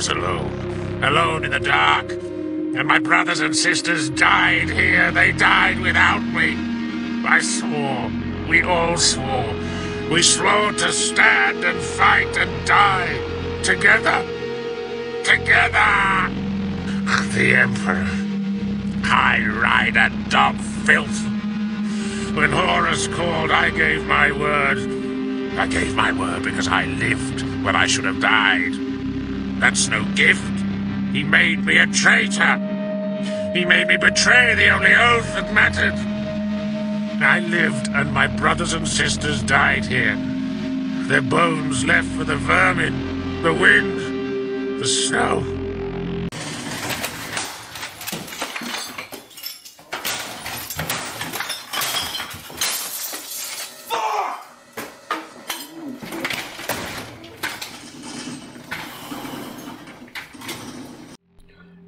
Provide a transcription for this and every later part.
was alone. Alone in the dark. And my brothers and sisters died here. They died without me. I swore. We all swore. We swore to stand and fight and die. Together. Together! The Emperor. High Rider Dog Filth. When Horus called, I gave my word. I gave my word because I lived when I should have died. That's no gift. He made me a traitor. He made me betray the only oath that mattered. I lived and my brothers and sisters died here. Their bones left for the vermin, the wind, the snow.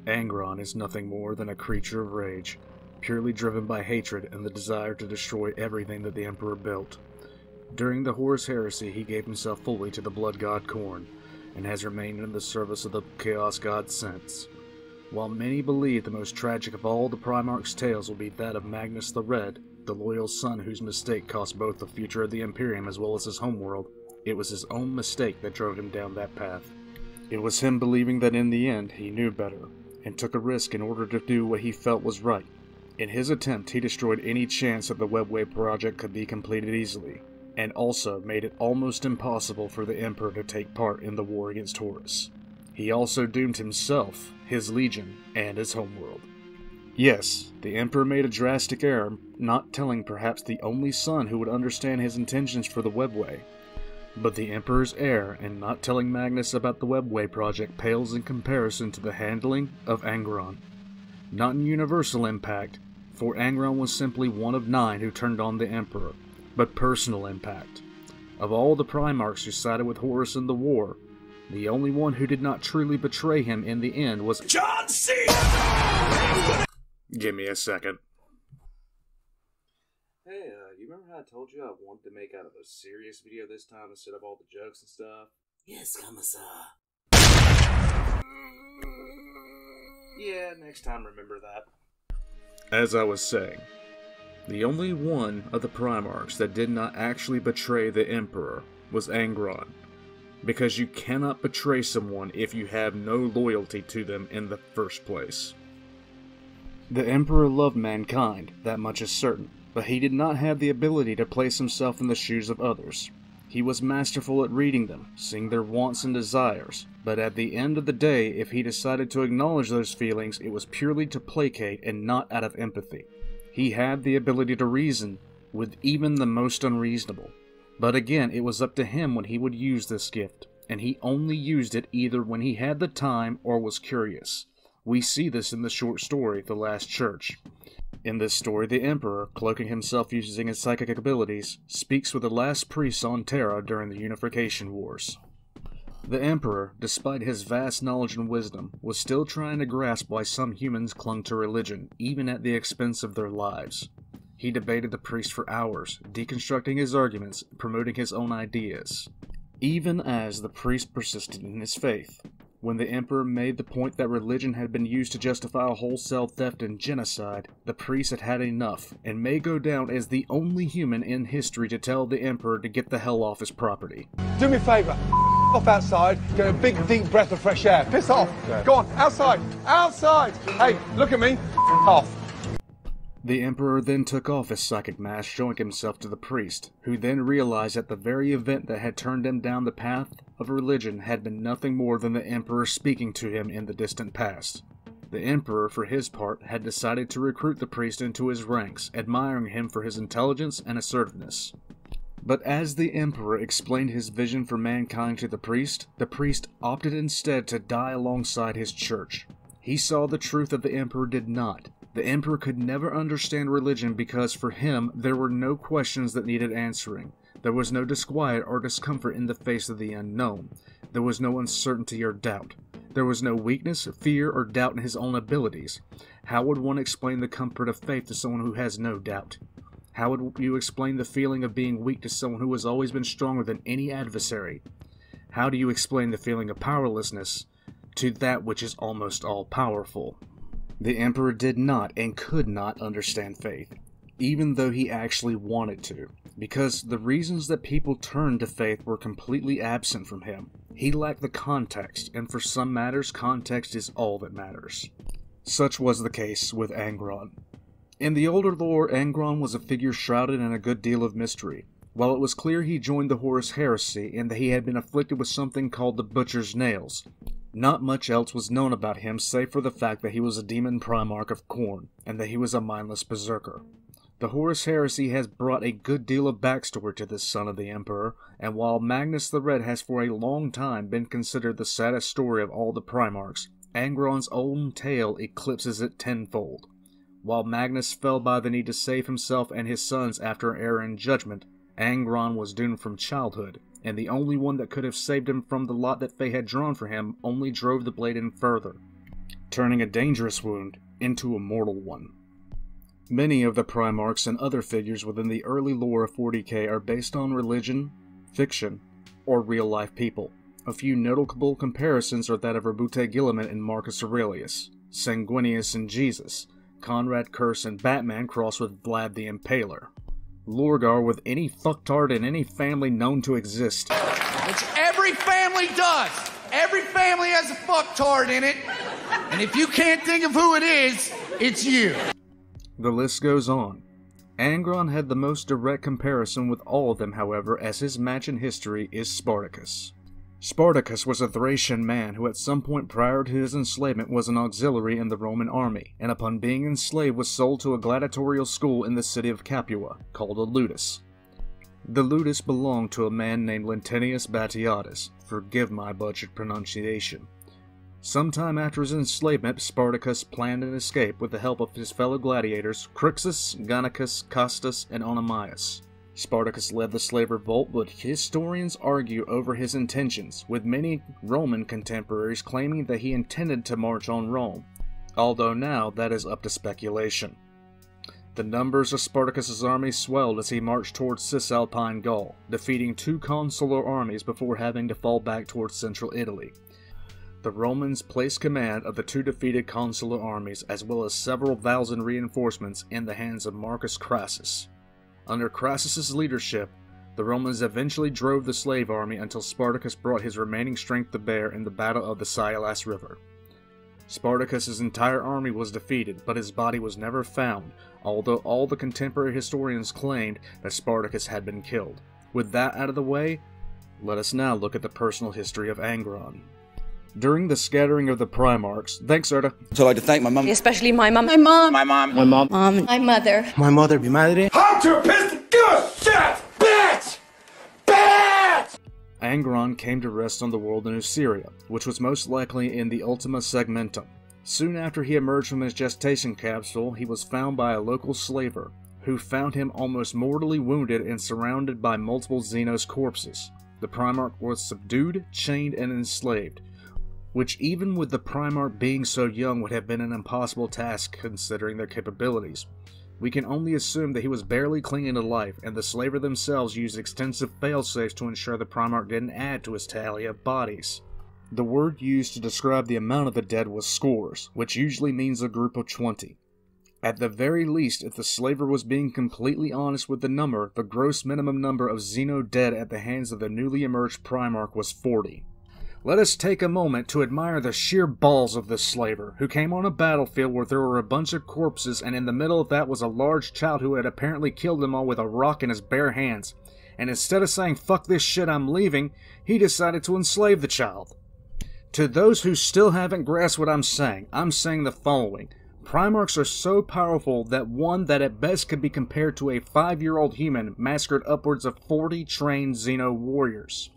Angron is nothing more than a creature of rage, purely driven by hatred and the desire to destroy everything that the Emperor built. During the Horus Heresy, he gave himself fully to the blood god Khorne, and has remained in the service of the Chaos God since. While many believe the most tragic of all the Primarch's tales will be that of Magnus the Red, the loyal son whose mistake cost both the future of the Imperium as well as his homeworld, it was his own mistake that drove him down that path. It was him believing that in the end he knew better, and took a risk in order to do what he felt was right. In his attempt, he destroyed any chance that the Webway project could be completed easily, and also made it almost impossible for the Emperor to take part in the war against Horus. He also doomed himself, his legion, and his homeworld. Yes, the Emperor made a drastic error, not telling perhaps the only son who would understand his intentions for the Webway. But the Emperor's error in not telling Magnus about the Webway project pales in comparison to the handling of Angron. Not in universal impact, for Angron was simply one of 9 who turned on the Emperor, but personal impact. Of all the Primarchs who sided with Horus in the war, the only one who did not truly betray him in the end was John C. Give me a second. Hey, you remember how I told you I wanted to make out of a serious video this time instead of all the jokes and stuff? Yes, Commissar. Yeah, next time remember that. As I was saying, the only one of the Primarchs that did not actually betray the Emperor was Angron, because you cannot betray someone if you have no loyalty to them in the first place. The Emperor loved mankind, that much is certain, but he did not have the ability to place himself in the shoes of others. He was masterful at reading them, seeing their wants and desires, but at the end of the day, if he decided to acknowledge those feelings, it was purely to placate and not out of empathy. He had the ability to reason with even the most unreasonable. But again, it was up to him when he would use this gift, and he only used it either when he had the time or was curious. We see this in the short story, The Last Church. In this story, the Emperor, cloaking himself using his psychic abilities, speaks with the last priests on Terra during the Unification Wars. The Emperor, despite his vast knowledge and wisdom, was still trying to grasp why some humans clung to religion, even at the expense of their lives. He debated the priest for hours, deconstructing his arguments, promoting his own ideas. Even as the priest persisted in his faith, when the Emperor made the point that religion had been used to justify a wholesale theft and genocide, the priest had had enough, and may go down as the only human in history to tell the Emperor to get the hell off his property. Do me a favour, off outside, get a big deep breath of fresh air. Piss off. Yeah. Go on, outside, outside. Hey, look at me, off. The Emperor then took off his psychic mask, showing himself to the priest, who then realized that the very event that had turned him down the path of religion had been nothing more than the Emperor speaking to him in the distant past. The Emperor, for his part, had decided to recruit the priest into his ranks, admiring him for his intelligence and assertiveness. But as the Emperor explained his vision for mankind to the priest opted instead to die alongside his church. He saw the truth that the Emperor did not. The Emperor could never understand religion because for him there were no questions that needed answering. There was no disquiet or discomfort in the face of the unknown. There was no uncertainty or doubt. There was no weakness, fear, or doubt in his own abilities. How would one explain the comfort of faith to someone who has no doubt? How would you explain the feeling of being weak to someone who has always been stronger than any adversary? How do you explain the feeling of powerlessness to that which is almost all-powerful. The Emperor did not and could not understand faith, even though he actually wanted to, because the reasons that people turned to faith were completely absent from him. He lacked the context, and for some matters, context is all that matters. Such was the case with Angron. In the older lore, Angron was a figure shrouded in a good deal of mystery. While it was clear he joined the Horus Heresy and that he had been afflicted with something called the Butcher's Nails, not much else was known about him save for the fact that he was a demon Primarch of Khorne, and that he was a mindless berserker. The Horus Heresy has brought a good deal of backstory to this son of the Emperor, and while Magnus the Red has for a long time been considered the saddest story of all the Primarchs, Angron's own tale eclipses it tenfold. While Magnus fell by the need to save himself and his sons after an error in judgment, Angron was doomed from childhood, and the only one that could have saved him from the lot that fate had drawn for him only drove the blade in further, turning a dangerous wound into a mortal one. Many of the Primarchs and other figures within the early lore of 40k are based on religion, fiction, or real-life people. A few notable comparisons are that of Rabute Guilliman and Marcus Aurelius, Sanguinius and Jesus, Conrad Curse and Batman crossed with Vlad the Impaler, Lorgar with any fucktard in any family known to exist. Which every family does. Every family has a fucktard in it. And if you can't think of who it is, it's you. The list goes on. Angron had the most direct comparison with all of them, however, as his match in history is Spartacus. Spartacus was a Thracian man who at some point prior to his enslavement was an auxiliary in the Roman army, and upon being enslaved was sold to a gladiatorial school in the city of Capua, called a ludus. The ludus belonged to a man named Lentinius Batiatus, forgive my butchered pronunciation. Sometime after his enslavement, Spartacus planned an escape with the help of his fellow gladiators Crixus, Gannicus, Costus, and Onomius. Spartacus led the slave revolt, but historians argue over his intentions, with many Roman contemporaries claiming that he intended to march on Rome, although now that is up to speculation. The numbers of Spartacus's army swelled as he marched towards Cisalpine Gaul, defeating 2 consular armies before having to fall back towards central Italy. The Romans placed command of the 2 defeated consular armies, as well as several thousand reinforcements, in the hands of Marcus Crassus. Under Crassus's leadership, the Romans eventually drove the slave army until Spartacus brought his remaining strength to bear in the Battle of the Scialas River. Spartacus's entire army was defeated, but his body was never found, although all the contemporary historians claimed that Spartacus had been killed. With that out of the way, let us now look at the personal history of Angron. During the scattering of the Primarchs, thanks, Erda. So I'd like to thank my mom. Especially my mom. My mom. My mother. My mother. Mi madre. Hunter, pistol, give a shit, bitch! Bitch! Angron came to rest on the world in Usiria, which was most likely in the Ultima Segmentum. Soon after he emerged from his gestation capsule, he was found by a local slaver, who found him almost mortally wounded and surrounded by multiple Xenos corpses. The Primarch was subdued, chained, and enslaved, which even with the Primarch being so young would have been an impossible task considering their capabilities. We can only assume that he was barely clinging to life, and the slaver themselves used extensive failsafes to ensure the Primarch didn't add to his tally of bodies. The word used to describe the amount of the dead was scores, which usually means a group of 20. At the very least, if the slaver was being completely honest with the number, the gross minimum number of Xeno dead at the hands of the newly emerged Primarch was 40. Let us take a moment to admire the sheer balls of this slaver, who came on a battlefield where there were a bunch of corpses, and in the middle of that was a large child who had apparently killed them all with a rock in his bare hands. And instead of saying, "Fuck this shit, I'm leaving," he decided to enslave the child. To those who still haven't grasped what I'm saying the following. Primarchs are so powerful that one that at best could be compared to a 5-year-old human massacred upwards of 40 trained Xeno warriors.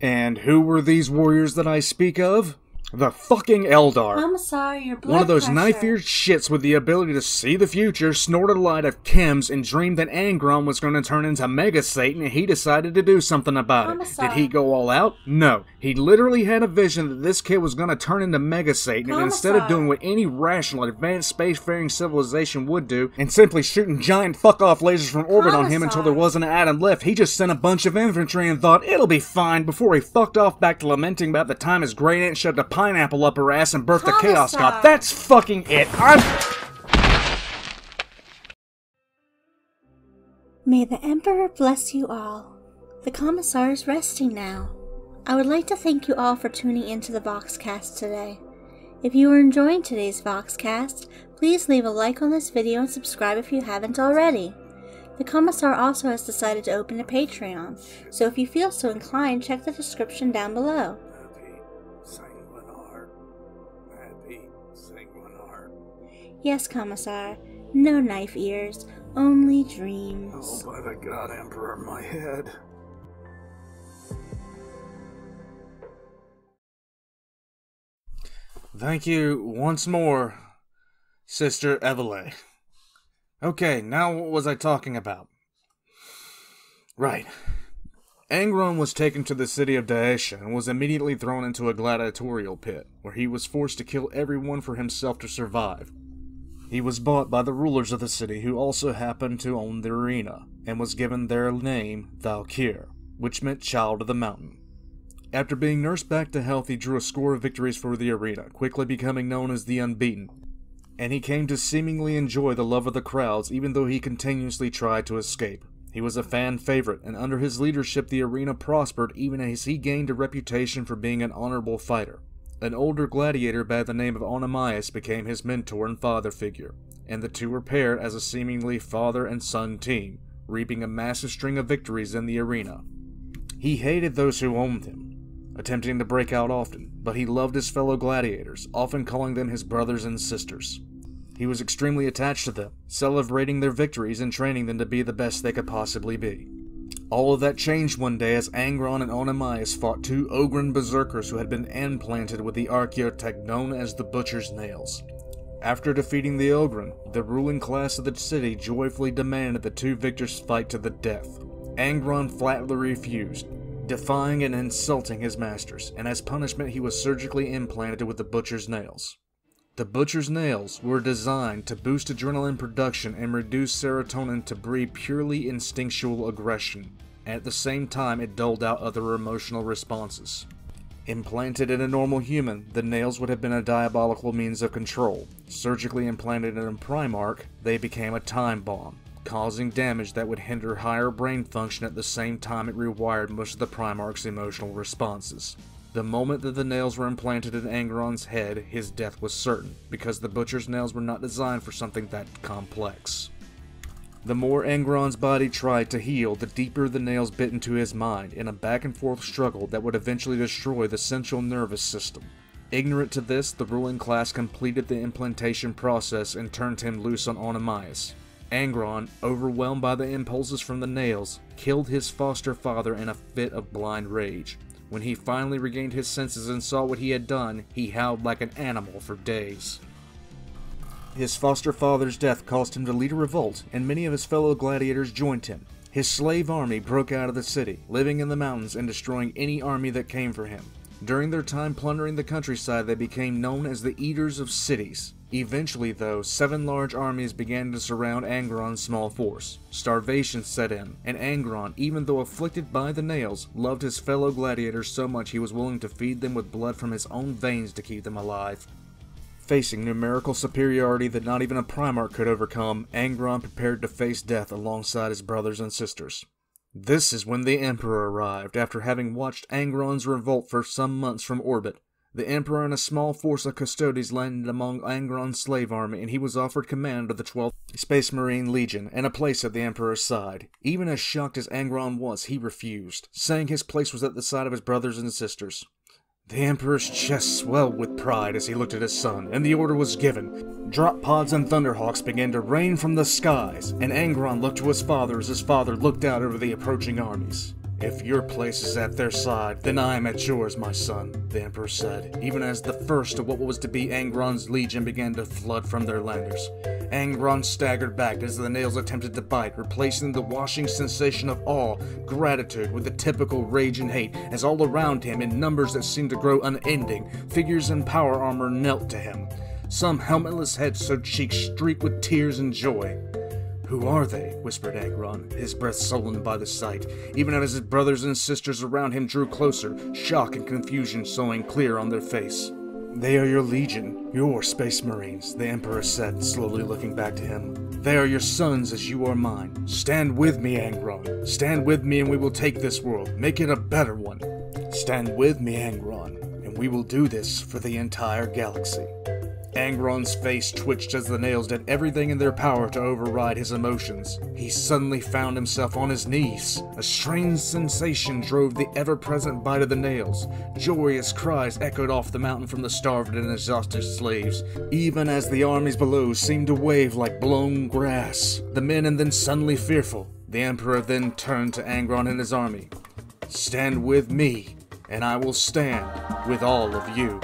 And who were these warriors that I speak of? The fucking Eldar. I'm sorry, your blood One of those pressure. knife-eared shits with the ability to see the future, snorted a light of chems, and dreamed that Angron was going to turn into Mega Satan, and he decided to do something about it. Did he go all out? No. He literally had a vision that this kid was going to turn into Mega Satan, and instead of doing what any rational, advanced spacefaring civilization would do, and simply shooting giant fuck-off lasers from orbit on him until there wasn't an atom left, he just sent a bunch of infantry and thought, it'll be fine, before he fucked off back to lamenting about the time his great aunt shoved a pineapple up her ass and birthed a chaos Commissar. god. That's fucking it. May the Emperor bless you all. The Commissar is resting now. I would like to thank you all for tuning into the Voxcast today. If you are enjoying today's Voxcast, please leave a like on this video and subscribe if you haven't already. The Commissar also has decided to open a Patreon, so if you feel so inclined, check the description down below. Yes, Commissar, no knife ears, only dreams. Oh, by the god, Emperor, my head. Thank you once more, Sister Evelyn. Okay, now what was I talking about? Right. Angron was taken to the city of Daesha and was immediately thrown into a gladiatorial pit, where he was forced to kill everyone for himself to survive. He was bought by the rulers of the city, who also happened to own the arena, and was given their name, Valkyr, which meant Child of the Mountain. After being nursed back to health, he drew a score of victories for the arena, quickly becoming known as the Unbeaten, and he came to seemingly enjoy the love of the crowds, even though he continuously tried to escape. He was a fan favorite, and under his leadership the arena prospered, even as he gained a reputation for being an honorable fighter. An older gladiator by the name of Onamias became his mentor and father figure, and the two were paired as a seemingly father and son team, reaping a massive string of victories in the arena. He hated those who owned him, attempting to break out often, but he loved his fellow gladiators, often calling them his brothers and sisters. He was extremely attached to them, celebrating their victories and training them to be the best they could possibly be. All of that changed one day as Angron and Onamias fought two Angron berserkers who had been implanted with the archaeotech known as the Butcher's Nails. After defeating the Angron, the ruling class of the city joyfully demanded the two victors fight to the death. Angron flatly refused, defying and insulting his masters, and as punishment he was surgically implanted with the Butcher's Nails. The Butcher's Nails were designed to boost adrenaline production and reduce serotonin to breed purely instinctual aggression. At the same time, it doled out other emotional responses. Implanted in a normal human, the nails would have been a diabolical means of control. Surgically implanted in a Primarch, they became a time bomb, causing damage that would hinder higher brain function at the same time it rewired most of the Primarch's emotional responses. The moment that the nails were implanted in Angron's head, his death was certain, because the Butcher's Nails were not designed for something that complex. The more Angron's body tried to heal, the deeper the nails bit into his mind, in a back-and-forth struggle that would eventually destroy the central nervous system. Ignorant to this, the ruling class completed the implantation process and turned him loose on Onamias. Angron, overwhelmed by the impulses from the nails, killed his foster father in a fit of blind rage. When he finally regained his senses and saw what he had done, he howled like an animal for days. His foster father's death caused him to lead a revolt, and many of his fellow gladiators joined him. His slave army broke out of the city, living in the mountains and destroying any army that came for him. During their time plundering the countryside, they became known as the Eaters of Cities. Eventually, though, 7 large armies began to surround Angron's small force. Starvation set in, and Angron, even though afflicted by the nails, loved his fellow gladiators so much he was willing to feed them with blood from his own veins to keep them alive. Facing numerical superiority that not even a Primarch could overcome, Angron prepared to face death alongside his brothers and sisters. This is when the Emperor arrived, after having watched Angron's revolt for some months from orbit. The Emperor and a small force of custodies landed among Angron's slave army, and he was offered command of the 12th Space Marine Legion and a place at the Emperor's side. Even as shocked as Angron was, he refused, saying his place was at the side of his brothers and sisters. The Emperor's chest swelled with pride as he looked at his son, and the order was given. Drop pods and thunderhawks began to rain from the skies, and Angron looked to his father as his father looked out over the approaching armies. "If your place is at their side, then I am at yours, my son," the Emperor said, even as the first of what was to be Angron's legion began to flood from their landers. Angron staggered back as the nails attempted to bite, replacing the washing sensation of awe, gratitude with the typical rage and hate, as all around him, in numbers that seemed to grow unending, figures in power armor knelt to him. Some helmetless heads so cheeks streaked with tears and joy. "Who are they?" whispered Angron, his breath sullen by the sight, even as his brothers and sisters around him drew closer, shock and confusion showing clear on their face. They are your legion, your space marines, the Emperor said, slowly looking back to him. They are your sons as you are mine. Stand with me, Angron. Stand with me and we will take this world, make it a better one. Stand with me, Angron, and we will do this for the entire galaxy. Angron's face twitched as the nails did everything in their power to override his emotions. He suddenly found himself on his knees. A strange sensation drove the ever-present bite of the nails. Joyous cries echoed off the mountain from the starved and exhausted slaves, even as the armies below seemed to wave like blown grass. The men and then suddenly fearful. The Emperor then turned to Angron and his army. Stand with me, and I will stand with all of you.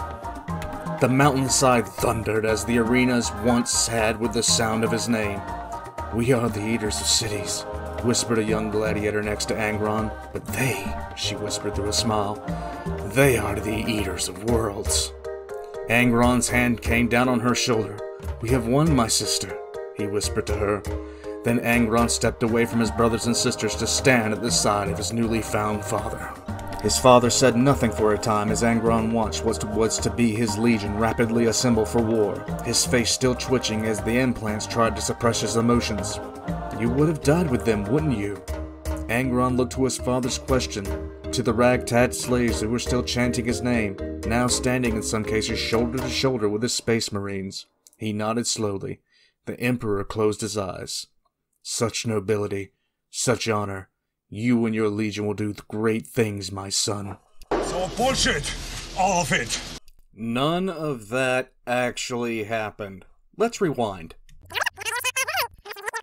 The mountainside thundered as the arenas once had with the sound of his name. We are the eaters of cities, whispered a young gladiator next to Angron. But they, she whispered through a smile, they are the eaters of worlds. Angron's hand came down on her shoulder. We have won, my sister, he whispered to her. Then Angron stepped away from his brothers and sisters to stand at the side of his newly found father. His father said nothing for a time as Angron watched what was to be his legion rapidly assemble for war, his face still twitching as the implants tried to suppress his emotions. You would have died with them, wouldn't you? Angron looked to his father's question, to the ragtag slaves who were still chanting his name, now standing in some cases shoulder to shoulder with his space marines. He nodded slowly. The Emperor closed his eyes. Such nobility, such honor. You and your legion will do great things, my son. It's all bullshit. All of it. None of that actually happened. Let's rewind.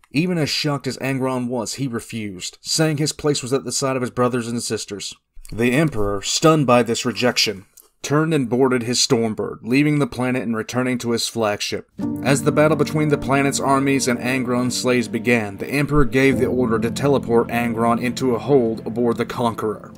Even as shocked as Angron was, he refused, saying his place was at the side of his brothers and sisters. The Emperor, stunned by this rejection, turned and boarded his Stormbird, leaving the planet and returning to his flagship. As the battle between the planet's armies and Angron's slaves began, the Emperor gave the order to teleport Angron into a hold aboard the Conqueror.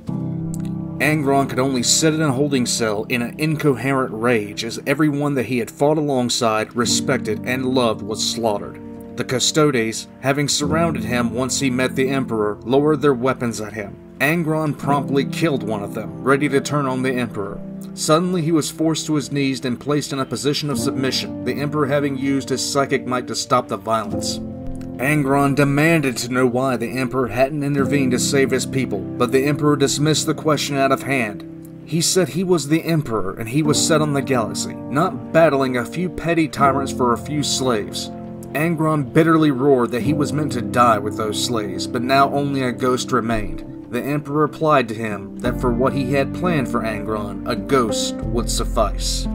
Angron could only sit in a holding cell in an incoherent rage as everyone that he had fought alongside, respected, and loved was slaughtered. The Custodes, having surrounded him once he met the Emperor, lowered their weapons at him. Angron promptly killed one of them, ready to turn on the Emperor. Suddenly he was forced to his knees and placed in a position of submission, the Emperor having used his psychic might to stop the violence. Angron demanded to know why the Emperor hadn't intervened to save his people, but the Emperor dismissed the question out of hand. He said he was the Emperor and he was set on the galaxy, not battling a few petty tyrants for a few slaves. Angron bitterly roared that he was meant to die with those slaves, but now only a ghost remained. The Emperor replied to him that for what he had planned for Angron, a ghost would suffice.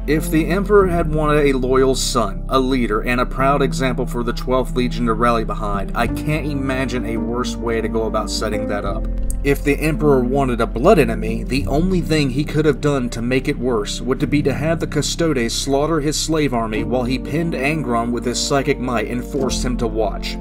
If the Emperor had wanted a loyal son, a leader, and a proud example for the 12th Legion to rally behind, I can't imagine a worse way to go about setting that up. If the Emperor wanted a blood enemy, the only thing he could have done to make it worse would be to have the Custodes slaughter his slave army while he pinned Angron with his psychic might and forced him to watch.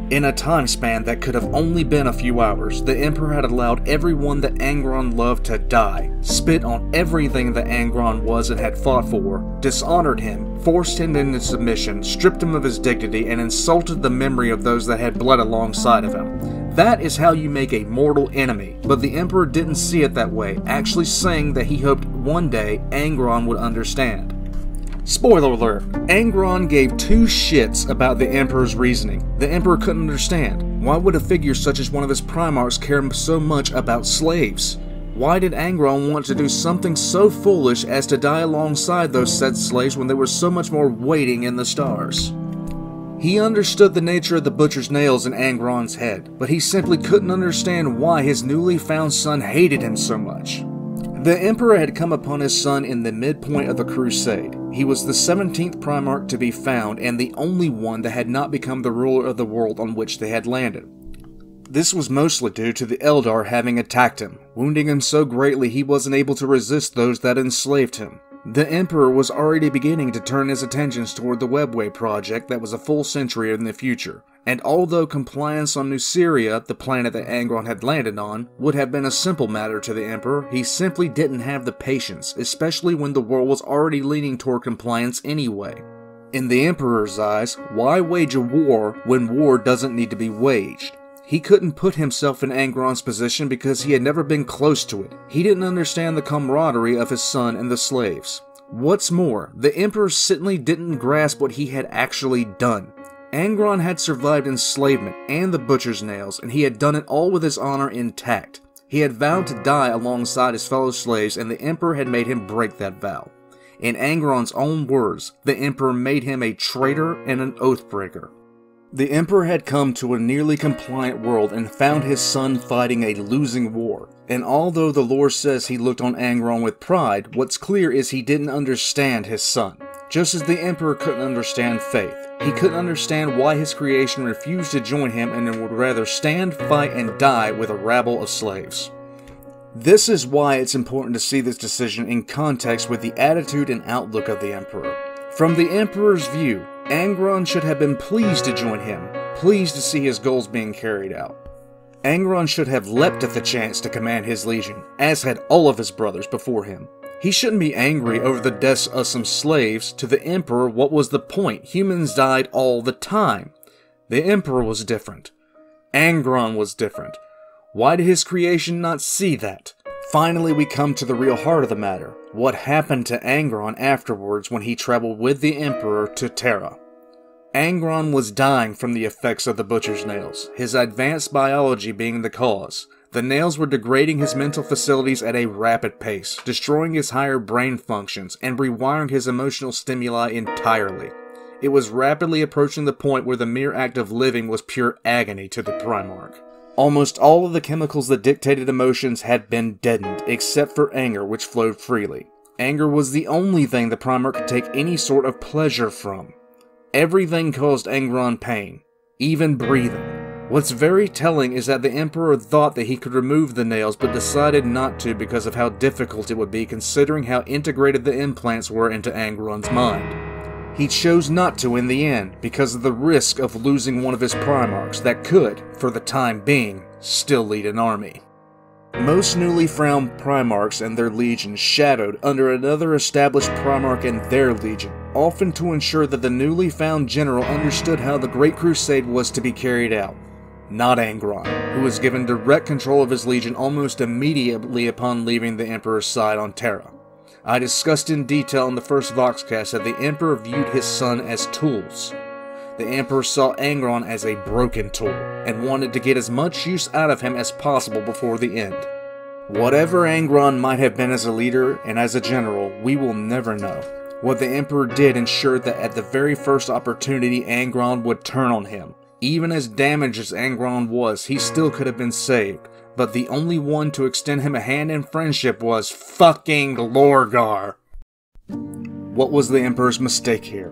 In a time span that could have only been a few hours, the Emperor had allowed everyone that Angron loved to die, spit on everything that Angron was and had fought for, dishonored him, forced him into submission, stripped him of his dignity, and insulted the memory of those that had bled alongside of him. That is how you make a mortal enemy, but the Emperor didn't see it that way, actually saying that he hoped one day Angron would understand. Spoiler alert, Angron gave two shits about the Emperor's reasoning. The Emperor couldn't understand. Why would a figure such as one of his Primarchs care so much about slaves? Why did Angron want to do something so foolish as to die alongside those said slaves when there was so much more waiting in the stars? He understood the nature of the butcher's nails in Angron's head, but he simply couldn't understand why his newly found son hated him so much. The Emperor had come upon his son in the midpoint of the crusade. He was the 17th Primarch to be found and the only one that had not become the ruler of the world on which they had landed. This was mostly due to the Eldar having attacked him, wounding him so greatly he wasn't able to resist those that enslaved him. The Emperor was already beginning to turn his attentions toward the Webway project that was a full century in the future, and although compliance on Nuceria, the planet that Angron had landed on, would have been a simple matter to the Emperor, he simply didn't have the patience, especially when the world was already leaning toward compliance anyway. In the Emperor's eyes, why wage a war when war doesn't need to be waged? He couldn't put himself in Angron's position because he had never been close to it. He didn't understand the camaraderie of his son and the slaves. What's more, the Emperor certainly didn't grasp what he had actually done. Angron had survived enslavement and the butcher's nails, and he had done it all with his honor intact. He had vowed to die alongside his fellow slaves, and the Emperor had made him break that vow. In Angron's own words, the Emperor made him a traitor and an oathbreaker. The Emperor had come to a nearly compliant world and found his son fighting a losing war. And although the lore says he looked on Angron with pride, what's clear is he didn't understand his son. Just as the Emperor couldn't understand faith, he couldn't understand why his creation refused to join him and would rather stand, fight, and die with a rabble of slaves. This is why it's important to see this decision in context with the attitude and outlook of the Emperor. From the Emperor's view, Angron should have been pleased to join him, pleased to see his goals being carried out. Angron should have leapt at the chance to command his legion, as had all of his brothers before him. He shouldn't be angry over the deaths of some slaves. To the Emperor, what was the point? Humans died all the time. The Emperor was different. Angron was different. Why did his creation not see that? Finally, we come to the real heart of the matter. What happened to Angron afterwards when he traveled with the Emperor to Terra? Angron was dying from the effects of the butcher's nails, his advanced biology being the cause. The nails were degrading his mental facilities at a rapid pace, destroying his higher brain functions, and rewiring his emotional stimuli entirely. It was rapidly approaching the point where the mere act of living was pure agony to the Primarch. Almost all of the chemicals that dictated emotions had been deadened, except for anger, which flowed freely. Anger was the only thing the Primarch could take any sort of pleasure from. Everything caused Angron pain, even breathing. What's very telling is that the Emperor thought that he could remove the nails, but decided not to because of how difficult it would be considering how integrated the implants were into Angron's mind. He chose not to in the end because of the risk of losing one of his Primarchs that could, for the time being, still lead an army. Most newly found Primarchs and their legions shadowed under another established Primarch and their legion, often to ensure that the newly found general understood how the Great Crusade was to be carried out. Not Angron, who was given direct control of his legion almost immediately upon leaving the Emperor's side on Terra. I discussed in detail in the first Voxcast that the Emperor viewed his son as tools. The Emperor saw Angron as a broken tool, and wanted to get as much use out of him as possible before the end. Whatever Angron might have been as a leader and as a general, we will never know. What the Emperor did ensured that at the very first opportunity Angron would turn on him. Even as damaged as Angron was, he still could have been saved, but the only one to extend him a hand in friendship was fucking Lorgar. What was the Emperor's mistake here?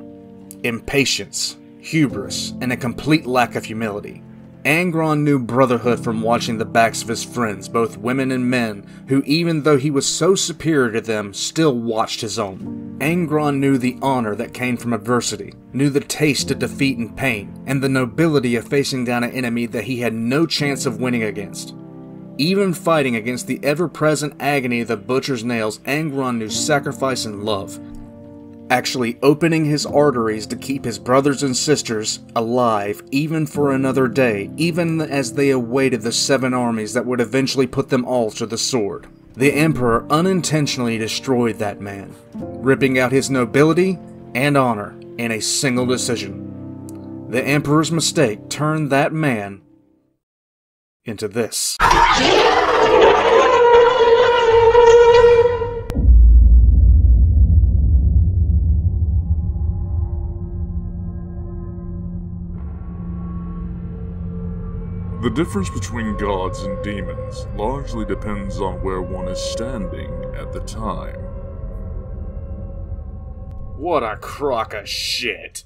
Impatience, hubris, and a complete lack of humility. Angron knew brotherhood from watching the backs of his friends, both women and men, who even though he was so superior to them, still watched his own. Angron knew the honor that came from adversity, knew the taste of defeat and pain, and the nobility of facing down an enemy that he had no chance of winning against. Even fighting against the ever-present agony of the butcher's nails, Angron knew sacrifice and love. Actually opening his arteries to keep his brothers and sisters alive even for another day, even as they awaited the 7 armies that would eventually put them all to the sword. The Emperor unintentionally destroyed that man, ripping out his nobility and honor in a single decision. The Emperor's mistake turned that man into this. The difference between gods and demons largely depends on where one is standing at the time. What a crock of shit.